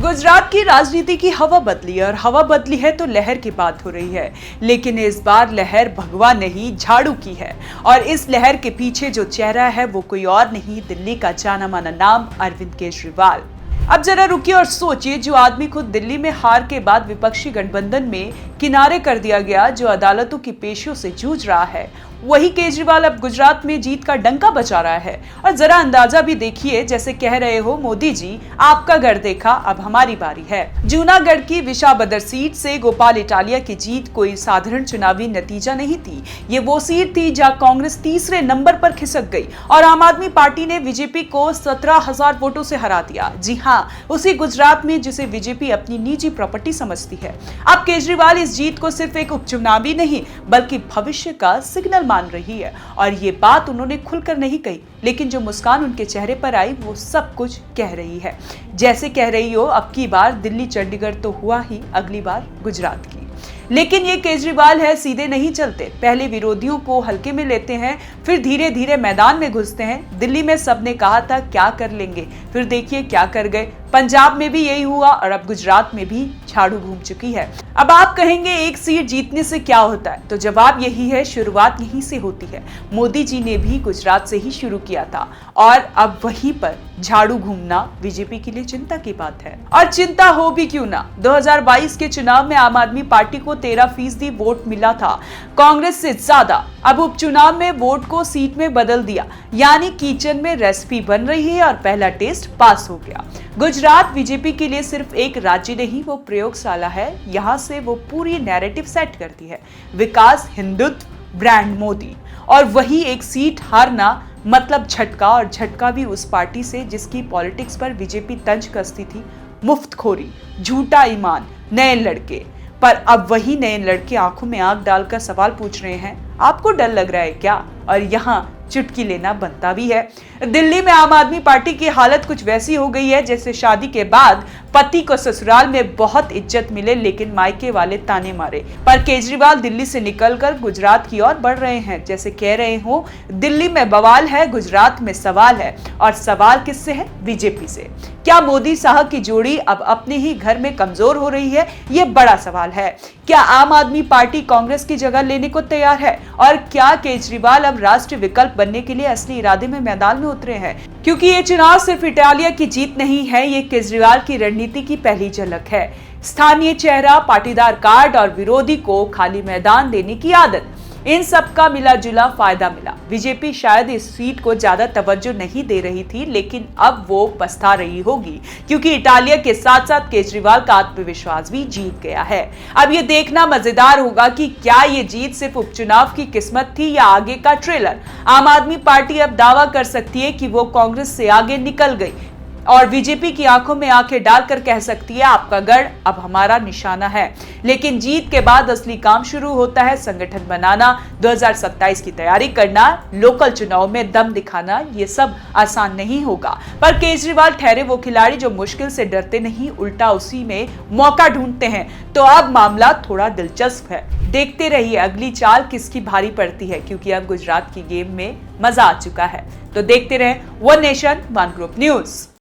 गुजरात की राजनीति की हवा बदली और हवा बदली है तो लहर की बात हो रही है, लेकिन इस बार लहर भगवा नहीं झाड़ू की है। और इस लहर के पीछे जो चेहरा है वो कोई और नहीं, दिल्ली का जाना माना नाम अरविंद केजरीवाल। अब जरा रुकिए और सोचिए, जो आदमी खुद दिल्ली में हार के बाद विपक्षी गठबंधन में किनारे कर दिया गया, जो अदालतों की पेशियों से जूझ रहा है, वही केजरीवाल अब गुजरात में जीत का डंका बजा रहा है। और जरा अंदाजा भी देखिए, जैसे कह रहे हो मोदी जी आपका गढ़ देखा अब हमारी बारी है। जूनागढ़ की विशाबदर सीट से गोपाल इटालिया की जीत कोई साधारण चुनावी नतीजा नहीं थी। ये वो सीट थी जहां कांग्रेस तीसरे नंबर पर खिसक गई और आम आदमी पार्टी ने बीजेपी को 17,000 वोटों से हरा दिया। जी हाँ, उसी गुजरात में जिसे बीजेपी अपनी निजी प्रॉपर्टी समझती है। अब केजरीवाल इस जीत को सिर्फ एक उपचुनावी नहीं बल्कि भविष्य का सिग्नल मान रही है। और ये बात उन्होंने खुलकर नहीं कही, लेकिन जो मुस्कान उनके चेहरे पर आई वो सब कुछ कह रही है। जैसे कह रही हो अब की बार दिल्ली चंडीगढ़ तो हुआ ही, अगली बार गुजरात की। लेकिन ये केजरीवाल है, सीधे नहीं चलते। पहले विरोधियों को हल्के में लेते हैं, फिर धीरे धीरे मैदान में घुसते हैं। दिल्ली में सबने कहा था क्या कर लेंगे, फिर देखिए क्या कर गए। पंजाब में भी यही हुआ और अब गुजरात में भी झाड़ू घूम चुकी है। अब आप कहेंगे एक सीट जीतने से क्या होता है, तो जवाब यही है, शुरुआत यहीं से होती है। मोदी जी ने भी गुजरात से ही शुरू किया था और अब वहीं पर झाड़ू घूमना बीजेपी के लिए चिंता की बात है। और चिंता हो भी क्यों ना, 2022 के चुनाव में आम आदमी पार्टी को 13% वोट मिला था, कांग्रेस से ज्यादा। अब उपचुनाव में वोट को सीट में बदल दिया, यानी किचन में रेसिपी बन रही है और पहला टेस्ट पास हो गया। गुजरात बीजेपी के लिए सिर्फ एक राज्य नहीं, वो प्रयोगशाला है। यहाँ से वो पूरी नैरेटिव सेट करती है, विकास, हिंदुत्व, ब्रांड मोदी। और वही एक सीट हारना मतलब झटका, और झटका भी उस पार्टी से जिसकी पॉलिटिक्स पर बीजेपी तंज कसती थी। मुफ्तखोरी, झूठा ईमान, नए लड़के। पर अब वही नए लड़के आंखों में आंख डालकर सवाल पूछ रहे हैं, आपको डर लग रहा है क्या? और यहाँ चुटकी लेना बनता भी है। दिल्ली में आम आदमी पार्टी की हालत कुछ वैसी हो गई है जैसे शादी के बाद पति को ससुराल में बहुत इज्जत मिले लेकिन मायके वाले ताने मारे। पर केजरीवाल दिल्ली से निकलकर गुजरात की ओर बढ़ रहे हैं, जैसे कह रहे हो दिल्ली में बवाल है, गुजरात में सवाल है। और सवाल किससे है? बीजेपी से। क्या मोदी साहब की जोड़ी अब अपने ही घर में कमजोर हो रही है? ये बड़ा सवाल है। क्या आम आदमी पार्टी कांग्रेस की जगह लेने को तैयार है? और क्या केजरीवाल अब राष्ट्रीय विकल्प बनने के लिए असली इरादे में मैदान में उतरे हैं? क्योंकि ये चुनाव सिर्फ इटालिया की जीत नहीं है, ये केजरीवाल की रणनीति की पहली झलक है। स्थानीय चेहरा, पाटीदार कार्ड और विरोधी को खाली मैदान देने की आदत, इन सब का मिला जुला फायदा मिला। बीजेपी शायद इस सीट को ज्यादा तवज्जो नहीं दे रही थी, लेकिन अब वो पछता रही होगी, क्योंकि इटालिया के साथ साथ केजरीवाल का आत्मविश्वास भी जीत गया है। अब ये देखना मजेदार होगा कि क्या ये जीत सिर्फ उपचुनाव की किस्मत थी या आगे का ट्रेलर। आम आदमी पार्टी अब दावा कर सकती है कि वो कांग्रेस से आगे निकल गई और बीजेपी की आंखों में आंखें डालकर कह सकती है आपका गढ़ अब हमारा निशाना है। लेकिन जीत के बाद असली काम शुरू होता है, संगठन बनाना, 2027 की तैयारी करना, लोकल चुनाव में दम दिखाना। ये सब आसान नहीं होगा, पर केजरीवाल ठहरे वो खिलाड़ी जो मुश्किल से डरते नहीं, उल्टा उसी में मौका ढूंढते हैं। तो अब मामला थोड़ा दिलचस्प है, देखते रहिए अगली चाल किसकी भारी पड़ती है, क्योंकि अब गुजरात की गेम में मजा आ चुका है। तो देखते रहे one nation one group news.